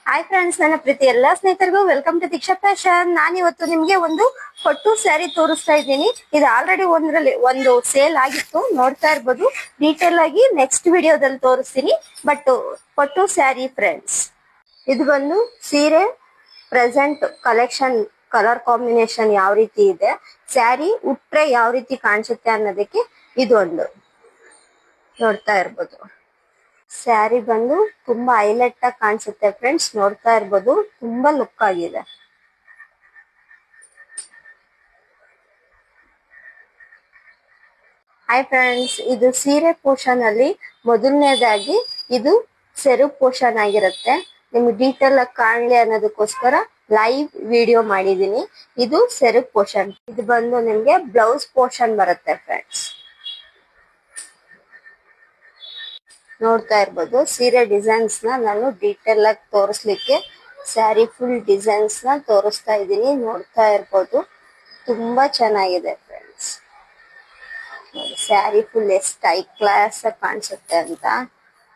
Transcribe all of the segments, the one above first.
Hi friends, ನನ್ನ ಪ್ರೀತಿ ಎಲ್ಲಾ ಸ್ನೇಹಿತರಿಗೂ ವೆಲ್ಕಮ್ ಟು ದೀಕ್ಷಾ ಫ್ಯಾಷನ್. ನಾನು ಇವತ್ತು ನಿಮ್ಗೆ ಒಂದು ಪಟ್ಟು ಸ್ಯಾರಿ ತೋರಿಸ್ತಾ ಇದ್ದೀನಿ. ಇದು ಆಲ್ರೆಡಿ ಒಂದು ಸೇಲ್ ಆಗಿತ್ತು, ನೋಡ್ತಾ ಇರ್ಬೋದು. ಡೀಟೇಲ್ ಆಗಿ ನೆಕ್ಸ್ಟ್ ವಿಡಿಯೋದಲ್ಲಿ ತೋರಿಸ್ತೀನಿ. ಬಟ್ ಪಟ್ಟು ಸ್ಯಾರಿ ಫ್ರೆಂಡ್ಸ್, ಇದು ಬಂದು ಸೀರೆ ಪ್ರೆಸೆಂಟ್ ಕಲೆಕ್ಷನ್, ಕಲರ್ ಕಾಂಬಿನೇಷನ್ ಯಾವ ರೀತಿ ಇದೆ, ಸ್ಯಾರಿ ಉಟ್ರೆ ಯಾವ ರೀತಿ ಕಾಣಿಸುತ್ತೆ ಅನ್ನೋದಕ್ಕೆ ಇದು ಒಂದು ನೋಡ್ತಾ ಇರ್ಬೋದು. ಸ್ಯಾರಿ ಬಂದು ತುಂಬಾ ಹೈಲೈಟ್ ಆಗಿ ಕಾಣಿಸುತ್ತೆ ಫ್ರೆಂಡ್ಸ್, ನೋಡ್ತಾ ಇರ್ಬೋದು. ತುಂಬಾ ಲುಕ್ ಆಗಿದೆ. ಹಾಯ್ ಫ್ರೆಂಡ್ಸ್, ಇದು ಸೀರೆ ಪೋರ್ಷನ್ ಅಲ್ಲಿ ಮೊದಲನೇದಾಗಿ ಇದು ಸೆರಗು ಪೋರ್ಷನ್ ಆಗಿರುತ್ತೆ. ನಿಮ್ಗೆ ಡೀಟೇಲ್ ಆಗಿ ಕಾಣಲಿ ಅನ್ನೋದಕ್ಕೋಸ್ಕರ ಲೈವ್ ವಿಡಿಯೋ ಮಾಡಿದೀನಿ. ಇದು ಸೆರಗು ಪೋರ್ಷನ್. ಇದು ಬಂದು ನಿಮ್ಗೆ ಬ್ಲೌಸ್ ಪೋರ್ಷನ್ ಬರುತ್ತೆ ಫ್ರೆಂಡ್ಸ್. ನೋಡ್ತಾ ಇರ್ಬೋದು ಸೀರೆ ಡಿಸೈನ್ಸ್ ನ ನಾನು ಡೀಟೇಲ್ ಆಗಿ ತೋರಿಸ್ಲಿಕ್ಕೆ ಸ್ಯಾರಿ ಫುಲ್ ಡಿಸೈನ್ಸ್ ನ ತೋರಿಸ್ತಾ ಇದ್ದೀನಿ. ನೋಡ್ತಾ ಇರ್ಬೋದು, ತುಂಬಾ ಚೆನ್ನಾಗಿದೆ ಫ್ರೆಂಡ್ಸ್. ಸ್ಯಾರಿ ಫುಲ್ ಎಷ್ಟು ಹೈ ಕ್ಲಾಸ್ ಆಗಿ ಕಾಣಿಸುತ್ತೆ ಅಂತ,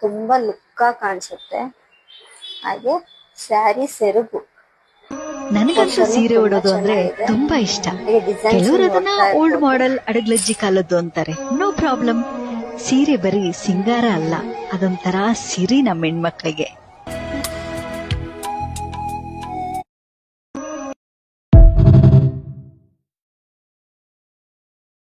ತುಂಬಾ ಲುಕ್ ಆಗಿ ಕಾಣಿಸುತ್ತೆ. ಹಾಗೆ ಸ್ಯಾರಿ ಸೆರಗು ನನಗಂತೂ ಸೀರೆ ಉಡೋದು ಅಂದ್ರೆ ತುಂಬಾ ಇಷ್ಟ. ಕೆಲವರು ಅದನ್ನ ಓಲ್ಡ್ ಮಾಡೆಲ್ ಅಡಗ್ಲಜ್ಜಿ ಕಾಲದ್ದು ಅಂತಾರೆ. No problem. ಸೀರೆ ಬರೀ ಸಿಂಗಾರ ಅಲ್ಲ, ಅದೊಂಥರ ಸಿರಿ ನಮ್ಮ ಹೆಣ್ಮಕ್ಳಿಗೆ.